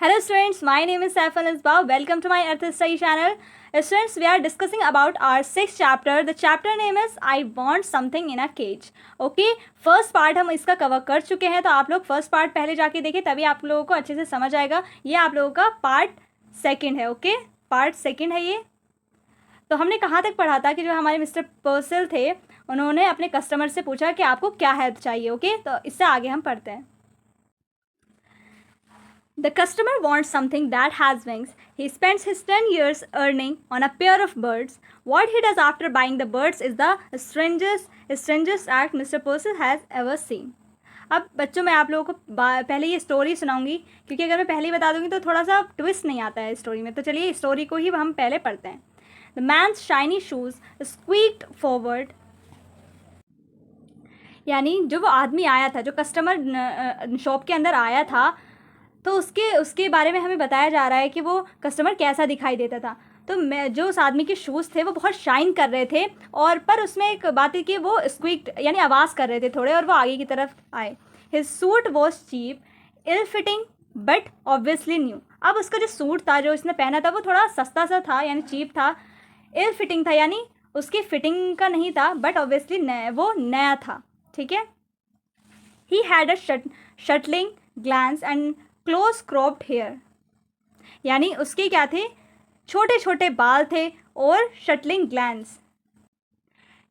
Hello students, my name is Saif Al-Isbah. Welcome to my Earth Study channel. Students, we are discussing about our sixth chapter. The chapter name is I Want Something in a Cage. Okay, first part हम इसका cover कर चुके हैं, तो आप लोग first part पहले जाके देखें, तभी आप लोगों को अच्छे से समझ आएगा. ये आप लोगों का पार्ट सेकंड है. ओके, पार्ट सेकंड है ये. तो हमने कहाँ तक पढ़ा था कि जो हमारे मिस्टर पर्सल थे, उन्होंने अपने कस्टमर से पूछा कि आपको क्या हेल्प चाहिए. ओके, तो इससे आगे हम पढ़ते हैं. The customer wants something that has wings. He spends his 10 years earning on a pair of birds. What he does after buying the birds is the strangest act Mr. Purcell has ever seen. अब बच्चों, मैं आप लोगों को पहले ये story सुनाऊंगी, क्योंकि अगर मैं पहले ही बता दूंगी तो थोड़ा सा ट्विस्ट नहीं आता है स्टोरी में. तो चलिए स्टोरी को ही हम पहले पढ़ते हैं. The man's shiny shoes squeaked forward. यानी जो वो आदमी आया था, जो कस्टमर शॉप के अंदर आया था, तो उसके बारे में हमें बताया जा रहा है कि वो कस्टमर कैसा दिखाई देता था. तो मैं जो उस आदमी के शूज़ थे वो बहुत शाइन कर रहे थे, और पर उसमें एक बात है कि वो स्क्वीक यानी आवाज़ कर रहे थे थोड़े, और वो आगे की तरफ आए. His suit was cheap, ill fitting but obviously new. अब उसका जो सूट था जो उसने पहना था वो थोड़ा सस्ता सा था, यानी चीप था. इल फिटिंग था, यानी उसकी फिटिंग का नहीं था, बट ऑब्वियसली वो नया था. ठीक है. He had a shuttling glance and close cropped hair. यानी उसके क्या थे, छोटे छोटे बाल थे और शटलिंग ग्लैंस,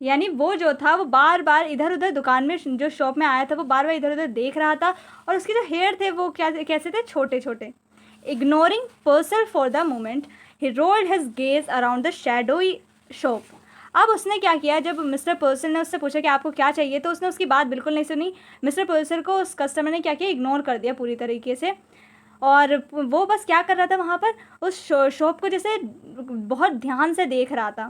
यानी वो जो था वो बार बार इधर उधर दुकान में जो शॉप में आया था वो बार बार इधर उधर देख रहा था, और उसके जो हेयर थे वो क्या कैसे थे, छोटे छोटे. Ignoring पर्सल for the moment he rolled his gaze around the shadowy shop. अब उसने क्या किया, जब मिस्टर पर्सल ने उससे पूछा कि आपको क्या चाहिए, तो उसने उसकी बात बिल्कुल नहीं सुनी. मिस्टर पर्सल को उस कस्टमर ने क्या किया, इग्नोर कर दिया पूरी तरीके से, और वो बस क्या कर रहा था वहाँ पर, उस शॉप को जैसे बहुत ध्यान से देख रहा था.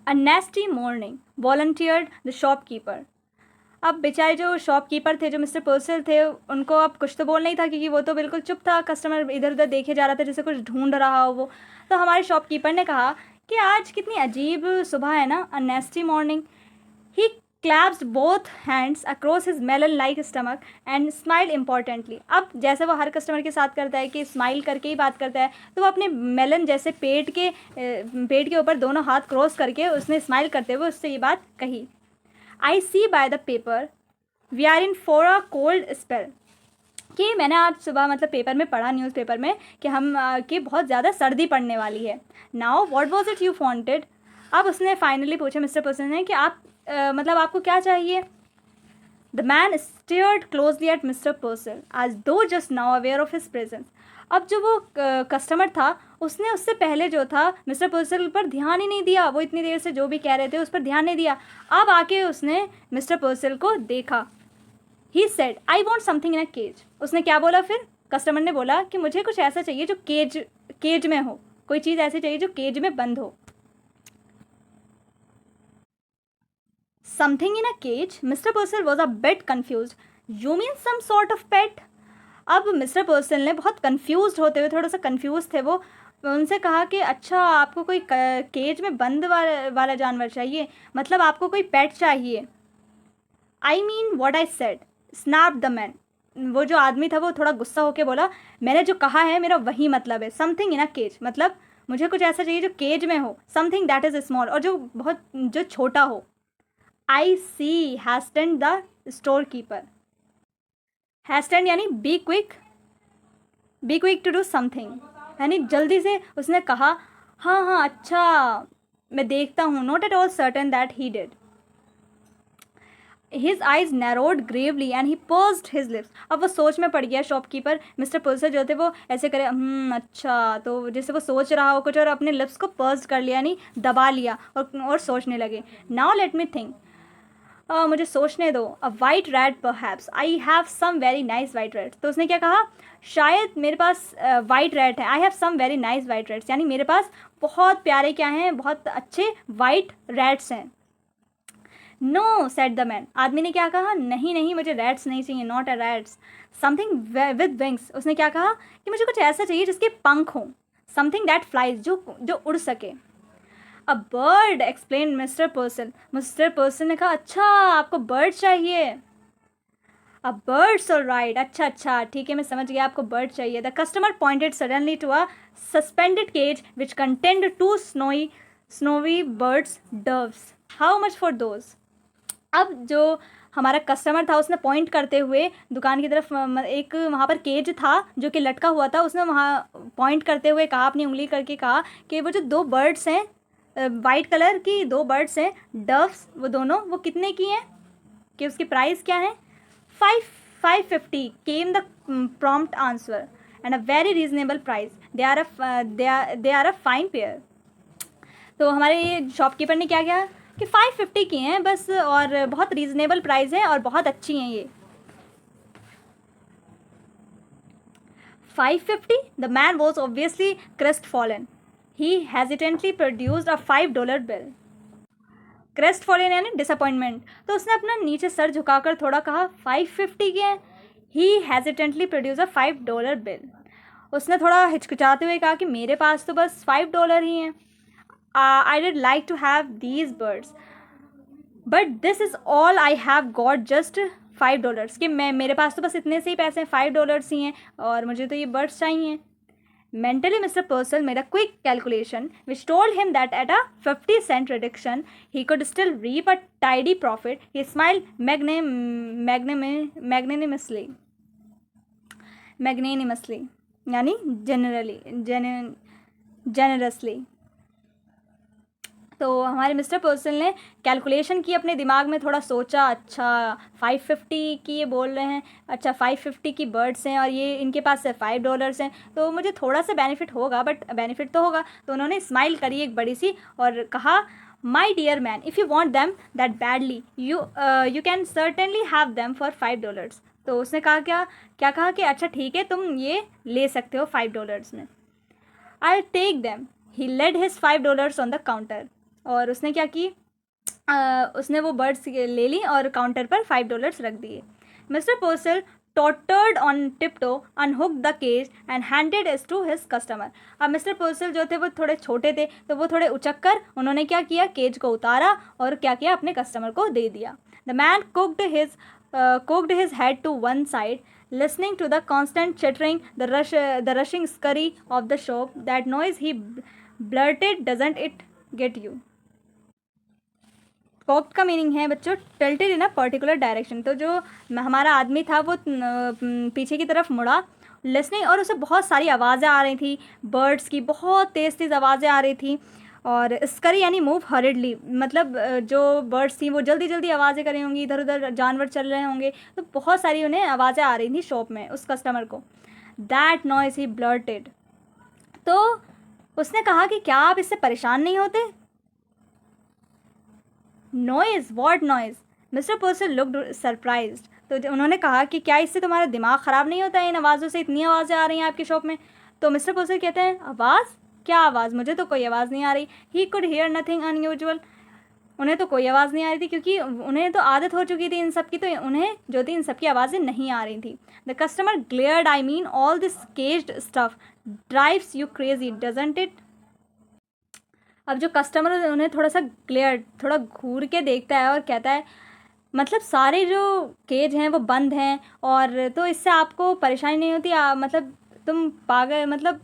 अ नेस्टी मॉर्निंग वॉलंटियर्ड द शॉपकीपर. अब बेचारे जो शॉपकीपर थे, जो मिस्टर पर्सल थे, उनको अब कुछ तो बोल नहीं था, क्योंकि वो तो बिल्कुल चुप था. कस्टमर इधर उधर देखे जा रहा था जैसे कुछ ढूंढ रहा हो वो. तो हमारे शॉपकीपर ने कहा कि आज कितनी अजीब सुबह है ना, अ नेस्टी morning. He clasped both hands across his melon like stomach and smiled importantly. अब जैसे वो हर कस्टमर के साथ करता है कि स्माइल करके ही बात करता है, तो वो अपने मेलन जैसे पेट के ऊपर दोनों हाथ क्रॉस करके उसने स्माइल करते हुए उससे ये बात कही. I see by the paper we are in for a cold spell. कि मैंने आज सुबह मतलब पेपर में पढ़ा, न्यूज़पेपर में, कि हम कि बहुत ज़्यादा सर्दी पड़ने वाली है. Now what was it you wanted. अब उसने फाइनली पूछा मिस्टर पर्सन ने कि आप मतलब आपको क्या चाहिए. The man stared closely at Mr Purcell as though just now aware of his presence. अब जो वो कस्टमर था, उसने उससे पहले जो था मिस्टर पर्सल पर ध्यान ही नहीं दिया. वो इतनी देर से जो भी कह रहे थे उस पर ध्यान नहीं दिया. अब आके उसने मिस्टर पर्सल को देखा. He said I want something in a cage. उसने क्या बोला फिर, कस्टमर ने बोला कि मुझे कुछ ऐसा चाहिए जो केज में हो, कोई चीज़ ऐसी चाहिए जो केज में बंद हो. Something in a cage? Mr. Purcell was a bit confused. You mean some sort of pet? अब मिस्टर पर्सल ने बहुत कंफ्यूज होते हुए, थोड़ा सा कंफ्यूज थे वो, उनसे कहा कि अच्छा आपको कोई केज में बंद वाला जानवर चाहिए, मतलब आपको कोई पेट चाहिए. I mean what I said, snap the man. वो जो आदमी था वो थोड़ा गुस्सा होकर बोला, मैंने जो कहा है मेरा वही मतलब है. समथिंग इन अ केज मतलब मुझे कुछ ऐसा चाहिए जो केज में हो. समथिंग दैट इज़ स्मॉल, और जो छोटा हो. I see hastened the store keeper. Hastened यानी be quick to do something, यानी जल्दी से उसने कहा. हाँ हाँ अच्छा, मैं देखता हूँ. Not at all certain that he did. His eyes narrowed Gravely and he pursued his lips. अब वो सोच में पड़ गया शॉपकीपर. मिस्टर पर्सल जो थे वो ऐसे करे, अच्छा, तो जैसे वो सोच रहा हो कुछ, और अपने लिप्स को पर्स कर लिया, यानी दबा लिया, और सोचने लगे. Now let me think. मुझे सोचने दो. A white rat perhaps, I have some very nice white rats. तो उसने क्या कहा, शायद मेरे पास वाइट रैट है. I have some very nice white rats, यानी मेरे पास बहुत प्यारे क्या हैं, बहुत अच्छे वाइट रैट्स हैं. No said the man. आदमी ने क्या कहा, नहीं नहीं मुझे रैट्स नहीं चाहिए, not a rats. Something with wings. उसने क्या कहा कि मुझे कुछ ऐसा चाहिए जिसके पंख हों. समथिंग दैट फ्लाइज, जो उड़ सके. A bird explain mister person. Mister person ने कहा, अच्छा आपको बर्ड चाहिए. अ बर्ड्स ऑल राइट, अच्छा अच्छा ठीक है, मैं समझ गया आपको बर्ड चाहिए। The customer pointed suddenly to a suspended cage which contained two snowy birds doves, how much for those. अब जो हमारा कस्टमर था उसने पॉइंट करते हुए दुकान की तरफ एक वहाँ पर केज था जो कि लटका हुआ था, उसने वहाँ पॉइंट करते हुए कहा, अपनी उंगली करके कहा कि वो जो दो बर्ड्स हैं, वाइट कलर की दो बर्ड्स हैं डव्स, वो दोनों वो कितने की हैं, कि उसकी प्राइस क्या है। 550 came the prompt answer and a very reasonable price, they are a fine pair. तो हमारे ये शॉपकीपर ने क्या किया कि 550 की हैं बस, और बहुत रीज़नेबल प्राइस है और बहुत अच्छी हैं ये। 550, the man was obviously crest fallen, he hesitantly produced a $5 bill. Crest fallen यानी डिसअपॉइंटमेंट, तो उसने अपना नीचे सर झुकाकर थोड़ा कहा 550 के हैं। ही हेजिटेंटली प्रोड्यूस अ $5 बिल, उसने थोड़ा हिचकिचाते हुए कहा कि मेरे पास तो बस $5 ही हैं। I did like to have these birds but this is all I have got just $5, कि मैं मेरे पास तो बस इतने से ही पैसे हैं, $5 ही हैं और मुझे तो ये बर्ड्स चाहिए। Mentally, Mr. Purcell made a quick calculation which told him that at a 50-cent reduction, he could still reap a tidy profit. He smiled magnanimously, यानी generously। तो हमारे मिस्टर पर्सन ने कैलकुलेशन की, अपने दिमाग में थोड़ा सोचा, अच्छा 550 की ये बोल रहे हैं, अच्छा 550 की बर्ड्स हैं और ये इनके पास से $5 हैं, तो मुझे थोड़ा सा बेनिफिट होगा, बट बेनिफिट तो होगा। तो उन्होंने स्माइल करी एक बड़ी सी और कहा, my dear man, if you want them that badly you can certainly have them for $5। तो उसने कहा क्या क्या कहा कि अच्छा ठीक है, तुम ये ले सकते हो $5 में। I take them, he laid his $5 on the counter, और उसने क्या की, उसने वो बर्ड्स ले ली और काउंटर पर $5 रख दिए। Mr Purcell tottered on tiptoe, unhook the cage and handed it to his customer. अब मिस्टर पर्सल जो थे वो थोड़े छोटे थे, तो वो थोड़े उचक कर उन्होंने क्या किया, केज को उतारा और क्या किया, अपने कस्टमर को दे दिया। The man cocked his head to one side, listening to the constant chittering, the rushing scurry of the shop. That noise, he blurted, doesn't it get you? Cocked का मीनिंग है बच्चों tilted in a particular direction. तो जो हमारा आदमी था वो पीछे की तरफ मुड़ा, लिसनिंग, और उसे बहुत सारी आवाज़ें आ रही थी, बर्ड्स की बहुत तेज़ तेज़ आवाज़ें आ रही थी। और स्करी यानी मूव हरिडली, मतलब जो बर्ड्स थी वो जल्दी जल्दी आवाज़ें कर रही होंगी, इधर उधर जानवर चल रहे होंगे, तो बहुत सारी उन्हें आवाज़ें आ रही थी शॉप में उस कस्टमर को। दैट नॉइस ही ब्लर्टेड, तो उसने कहा कि क्या आप इससे परेशान नहीं होते। Noise, what noise. Mister person looked surprised, तो उन्होंने कहा कि क्या इससे तुम्हारा दिमाग ख़राब नहीं होता है, इन आवाज़ों से इतनी आवाज़ें आ रही हैं आपकी शॉप में। तो मिस्टर पर्सन कहते हैं, आवाज़, क्या आवाज़, मुझे तो कोई आवाज़ नहीं आ रही। He could hair nothing unusual, उन्हें तो कोई आवाज़ नहीं आ रही थी क्योंकि उन्हें तो आदत हो चुकी थी इन सब की, तो उन्हें जो थी इन सब की आवाज़ें नहीं आ रही थी। The customer glared, I mean all this caged stuff drives you crazy doesn't it. अब जो कस्टमर उन्हें थोड़ा सा ग्लेयर, थोड़ा घूर के देखता है और कहता है, मतलब सारे जो केज हैं वो बंद हैं और तो इससे आपको परेशानी नहीं होती, मतलब तुम पागल, मतलब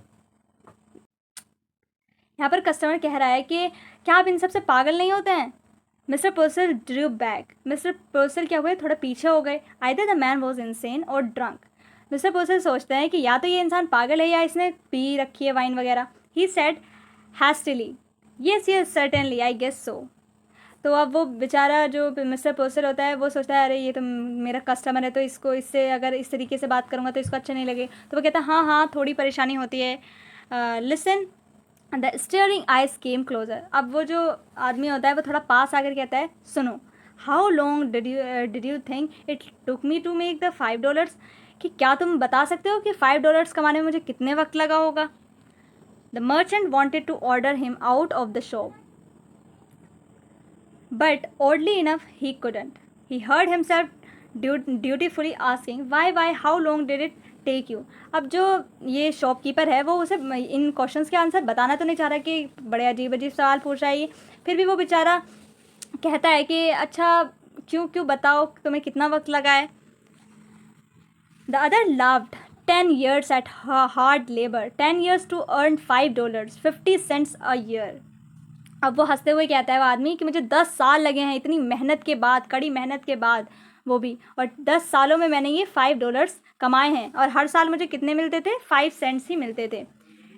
यहाँ पर कस्टमर कह रहा है कि क्या आप इन सब से पागल नहीं होते हैं। मिस्टर पर्सल ड्रू बैक, मिस्टर पर्सल क्या हुए, थोड़ा पीछे हो गए। Either the man was insane और ड्रंक, मिस्टर पर्सल सोचते हैं कि या तो ये इंसान पागल है या इसने पी रखी है वाइन वगैरह। He said hastily, yes yes certainly I guess so. तो अब वो बेचारा जो मिस्टर पर्सल होता है वो सोचता है, अरे ये तो मेरा कस्टमर है, तो इसको इससे अगर इस तरीके से बात करूँगा तो इसको अच्छा नहीं लगे, तो वो कहता है हाँ हाँ थोड़ी परेशानी होती है। Listen, the steering eyes came closer. अब वो जो आदमी होता है वो थोड़ा पास आकर कहता है, सुनो, how long did you think it took me to make the $5, कि क्या तुम बता सकते हो कि $5 कमाने में मुझे कितने वक्त लगा होगा। The merchant wanted to order him out of the shop, but oddly enough he couldn't. He heard himself dutifully asking, why, how long did it take you? अब जो ये शॉपकीपर है वो उसे इन क्वेश्चंस के आंसर बताना तो नहीं चाह रहा कि बड़े अजीब अजीब सवाल पूछ रहा है ये, फिर भी वो बेचारा कहता है कि अच्छा क्यों क्यों बताओ, तुम्हें कितना वक्त लगा है। The other laughed 10 years at hard labor, 10 years to earn $5, 50 cents a year. अब वो हंसते हुए कहता है वो आदमी कि मुझे 10 साल लगे हैं इतनी मेहनत के बाद, कड़ी मेहनत के बाद, वो भी, और 10 सालों में मैंने ये $5 कमाए हैं, और हर साल मुझे कितने मिलते थे? 5 cents ही मिलते थे.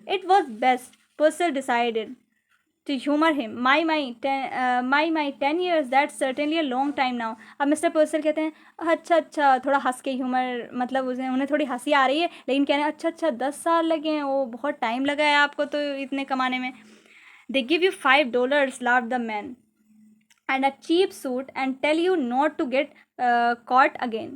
It was best, पर्सल decided to humor him. My 10 years, that's certainly a long time now. अब मिस्टर पर्सल कहते हैं अच्छा, थोड़ा हंस के ह्यूमर, मतलब उन्हें थोड़ी हंसी आ रही है, लेकिन कह रहे हैं अच्छा 10 साल लगे हैं, वो बहुत टाइम लगा है आपको तो इतने कमाने में. They give you $5, laughed the man, and a cheap suit and tell you not to get caught again.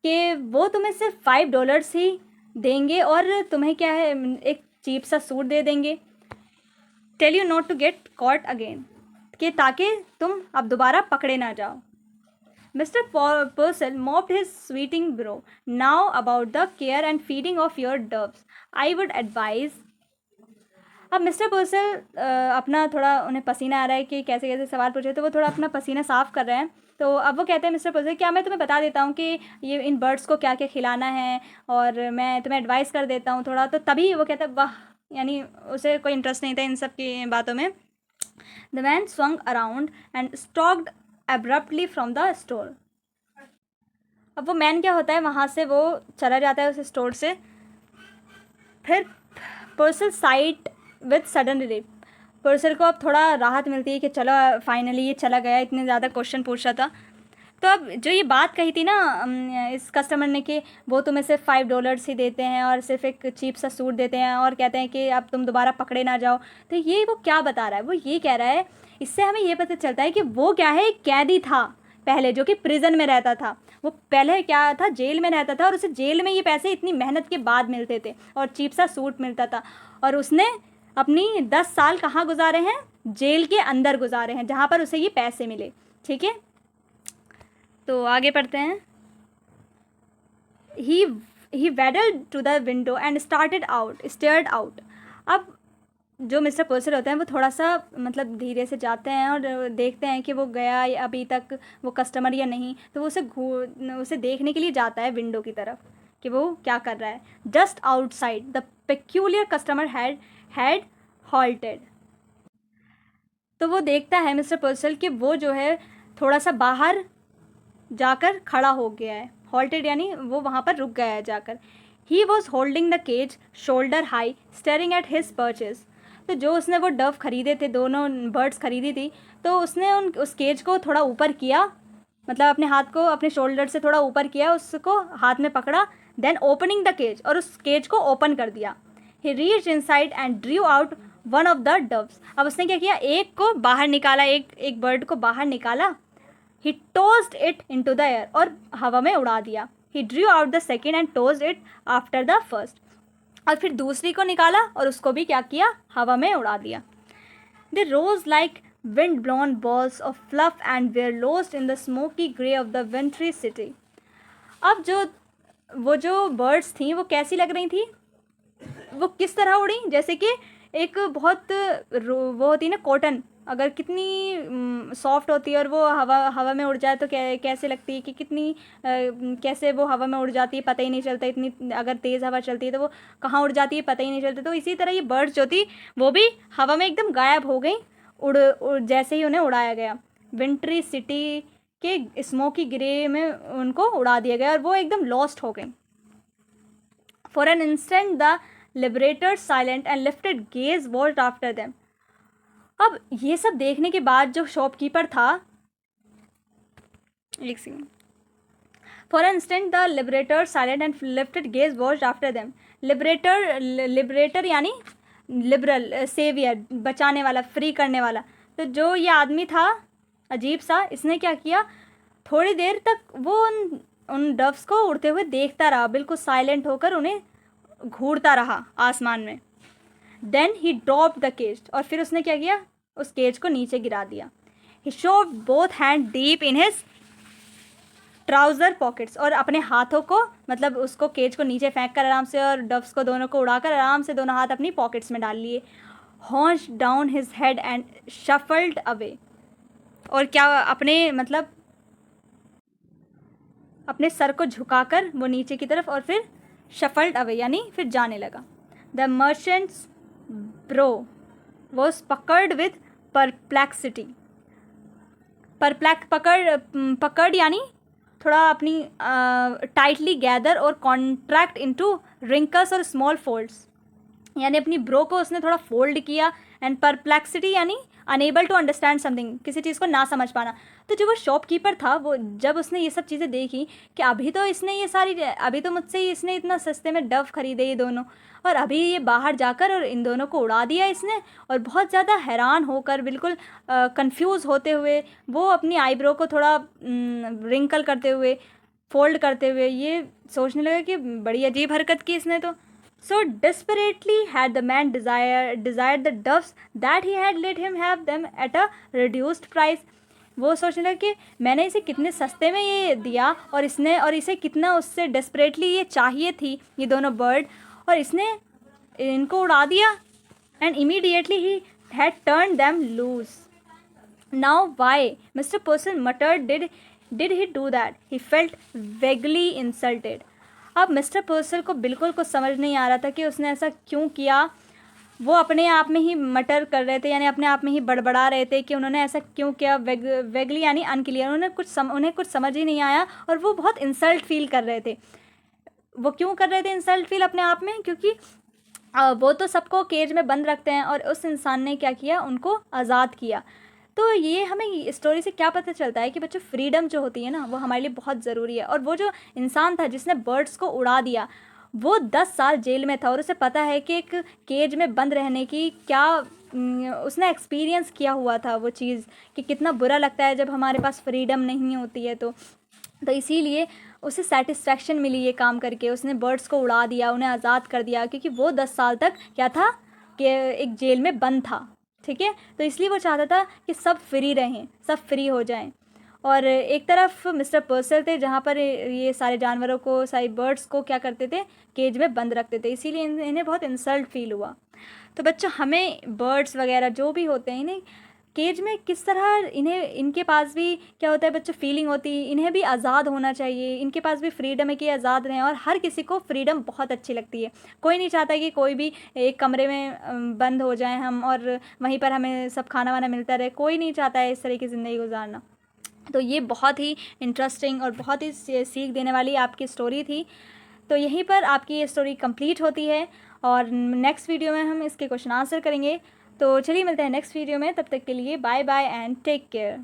कि वो तुम्हें सिर्फ $5 ही देंगे और तुम्हें क्या है, एक चीप सा सूट दे देंगे. Tell you not to get caught again, कि ताकि तुम अब दोबारा पकड़े ना जाओ. Mister Purcell mopped his sweating brow. Now about the care and feeding of your doves. I would advise. अब मिस्टर पर्सल अपना थोड़ा, उन्हें पसीना आ रहा है कि कैसे कैसे सवाल पूछे, तो वो थोड़ा अपना पसीना साफ़ कर रहे हैं. तो अब वो कहते हैं मिस्टर पर्सल, क्या मैं तुम्हें बता देता हूँ कि ये इन बर्ड्स को क्या क्या खिलाना है, और मैं तुम्हें एडवाइस कर देता हूँ थोड़ा. तो तभी वो कहता है वाह, यानी उसे कोई इंटरेस्ट नहीं था इन सब की बातों में. The man swung around and stocked abruptly from the store. अब वो मैन क्या होता है, वहाँ से वो चला जाता है उस स्टोर से. फिर पर्सल साइड विथ सडन रिलीफ. पर्सल को अब थोड़ा राहत मिलती है कि चलो फाइनली ये चला गया, इतने ज़्यादा क्वेश्चन पूछ रहा था. तो अब जो ये बात कही थी ना इस कस्टमर ने कि वो तुम्हें सिर्फ $5 ही देते हैं और सिर्फ एक चीप सा सूट देते हैं और कहते हैं कि अब तुम दोबारा पकड़े ना जाओ, तो ये वो क्या बता रहा है? वो ये कह रहा है, इससे हमें ये पता चलता है कि वो क्या है, एक कैदी था पहले, जो कि प्रिजन में रहता था. वो पहले क्या था, जेल में रहता था, और उसे जेल में ये पैसे इतनी मेहनत के बाद मिलते थे और चीप सा सूट मिलता था. और उसने अपनी 10 साल कहाँ गुजारे हैं? जेल के अंदर गुजारे हैं, जहाँ पर उसे ये पैसे मिले. ठीक है, तो आगे पढ़ते हैं. He waddled to the window and stared out. अब जो मिस्टर पर्सल होते हैं वो थोड़ा सा मतलब धीरे से जाते हैं और देखते हैं कि वो गया अभी तक वो कस्टमर या नहीं. तो वो उसे देखने के लिए जाता है विंडो की तरफ कि वो क्या कर रहा है. Just outside the peculiar customer had halted. तो वो देखता है मिस्टर पर्सल कि वो जो है थोड़ा सा बाहर जाकर खड़ा हो गया है. हॉल्टेड यानी वो वहाँ पर रुक गया है जाकर. He was holding the cage shoulder high staring at his purchase. तो जो उसने वो डव खरीदे थे, दोनों बर्ड्स खरीदी थी, तो उसने उस केज को थोड़ा ऊपर किया, मतलब अपने हाथ को अपने शोल्डर से थोड़ा ऊपर किया, उसको हाथ में पकड़ा. देन ओपनिंग द केज, और उस केज को ओपन कर दिया. ही reached inside and Drew out one of the doves. अब उसने क्या किया, एक को बाहर निकाला, एक बर्ड को बाहर निकाला. He tossed it into the air, और हवा में उड़ा दिया. He drew out the second and tossed it after the first. और फिर दूसरी को निकाला और उसको भी क्या किया, हवा में उड़ा दिया. They rose like wind-blown balls of fluff and were lost in the smoky grey of the wintry city. अब वो जो बर्ड्स थी वो कैसी लग रही थी, वो किस तरह उड़ी, जैसे कि एक बहुत वो होती है ना कॉटन, अगर कितनी सॉफ्ट होती है और वो हवा में उड़ जाए तो कैसे लगती है कि कितनी कैसे वो हवा में उड़ जाती है, पता ही नहीं चलता. इतनी अगर तेज़ हवा चलती है तो वो कहाँ उड़ जाती है पता ही नहीं चलता. तो इसी तरह ये बर्ड्स जो थी वो भी हवा में एकदम गायब हो गई, उड़ जैसे ही उन्हें उड़ाया गया. विंट्री सिटी के स्मोकी ग्रे में उनको उड़ा दिया गया और वो एकदम लॉस्ट हो गई. For an instant the liberators silent and lifted gaze watched after them. अब ये सब देखने के बाद जो शॉपकीपर था, एक second. For an instant the liberator silent and lifted gaze watched after them. Liberator यानी लिबरल, सेवियर, बचाने वाला, फ्री करने वाला. तो जो ये आदमी था अजीब सा, इसने क्या किया, थोड़ी देर तक वो उन डव्स को उड़ते हुए देखता रहा, बिल्कुल साइलेंट होकर उन्हें घूरता रहा आसमान में. Then he dropped the cage, और फिर उसने क्या किया, उस केज को नीचे गिरा दिया. He shoved both hand deep in his trouser pockets, और अपने हाथों को, मतलब उसको केज को नीचे फेंक कर आराम से और डव्स को दोनों को उड़ाकर आराम से दोनों हाथ अपनी पॉकेट्स में डाल लिए. Hunch down his head and shuffled away, और क्या अपने मतलब अपने सर को झुकाकर वो नीचे की तरफ और फिर शफल्ड अवे यानी फिर जाने लगा। द मर्चेंट्स ब्रो वॉज पकड़ विद परप्लेक्सिटी। पकड़ यानी थोड़ा अपनी टाइटली गैदर और कॉन्ट्रैक्ट इनटू रिंकल्स और स्मॉल फोल्ड्स, यानी अपनी ब्रो को उसने थोड़ा फोल्ड किया। एंड परप्लेक्सिटी यानी अनेबल टू अंडरस्टैंड समथिंग, किसी चीज़ को ना समझ पाना। तो जो वो शॉपकीपर था वो जब उसने ये सब चीज़ें देखी कि अभी तो मुझसे ही इसने इतना सस्ते में डव खरीदे ये दोनों, और अभी ये बाहर जाकर और इन दोनों को उड़ा दिया इसने, और बहुत ज़्यादा हैरान होकर बिल्कुल कंफ्यूज होते हुए वो अपनी आईब्रो को थोड़ा रिंकल करते हुए फोल्ड करते हुए ये सोचने लगे कि बड़ी अजीब हरकत की इसने तो। So desperately had the man desired the doves that he had let him have them at a reduced price. वो सोचने लगा कि मैंने इसे कितने सस्ते में ये दिया और इसे कितना उससे डेस्परेटली ये चाहिए थी ये दोनों बर्ड, और इसने इनको उड़ा दिया। And immediately he had turned them loose. Now why, Mr. Purcell muttered, did he do that? He felt vaguely insulted. अब मिस्टर पर्सल को बिल्कुल कुछ समझ नहीं आ रहा था कि उसने ऐसा क्यों किया। वो अपने आप में ही मटर कर रहे थे, यानी अपने आप में ही बड़बड़ा रहे थे कि उन्होंने ऐसा क्यों किया। वेगली यानी अनक्लियर, उन्हें कुछ समझ ही नहीं आया और वो बहुत इंसल्ट फील कर रहे थे। वो क्यों कर रहे थे इंसल्ट फील अपने आप में? क्योंकि वो तो सबको केज में बंद रखते हैं और उस इंसान ने क्या किया, उनको आज़ाद किया। तो ये हमें स्टोरी से क्या पता चलता है कि बच्चों फ्रीडम जो होती है ना वो हमारे लिए बहुत ज़रूरी है। और वो जो इंसान था जिसने बर्ड्स को उड़ा दिया वो 10 साल जेल में था और उसे पता है कि एक केज में बंद रहने की क्या उसने एक्सपीरियंस किया हुआ था वो चीज़, कि कितना बुरा लगता है जब हमारे पास फ्रीडम नहीं होती है। तो इसीलिए उसे सेटिस्फैक्शन मिली ये काम करके, उसने बर्ड्स को उड़ा दिया, उन्हें आज़ाद कर दिया, क्योंकि वो 10 साल तक क्या था कि एक जेल में बंद था। ठीक है, तो इसलिए वो चाहता था कि सब फ्री रहें, सब फ्री हो जाएं। और एक तरफ मिस्टर पर्सल थे जहाँ पर ये सारे जानवरों को, सारे बर्ड्स को क्या करते थे, केज में बंद रखते थे, इसीलिए इन्हें बहुत इंसल्ट फील हुआ। तो बच्चों हमें बर्ड्स वगैरह जो भी होते हैं इन्हें केज में किस तरह, इनके पास भी क्या होता है बच्चों, फीलिंग होती है, इन्हें भी आज़ाद होना चाहिए, इनके पास भी फ्रीडम है कि आज़ाद रहें। और हर किसी को फ्रीडम बहुत अच्छी लगती है, कोई नहीं चाहता कि कोई भी एक कमरे में बंद हो जाएं हम और वहीं पर हमें सब खाना वाना मिलता रहे, कोई नहीं चाहता है इस तरह की ज़िंदगी गुजारना। तो ये बहुत ही इंटरेस्टिंग और बहुत ही सीख देने वाली आपकी स्टोरी थी। तो यहीं पर आपकी ये स्टोरी कंप्लीट होती है और नेक्स्ट वीडियो में हम इसके क्वेश्चन आंसर करेंगे। तो चलिए मिलते हैं नेक्स्ट वीडियो में, तब तक के लिए bye bye and take care.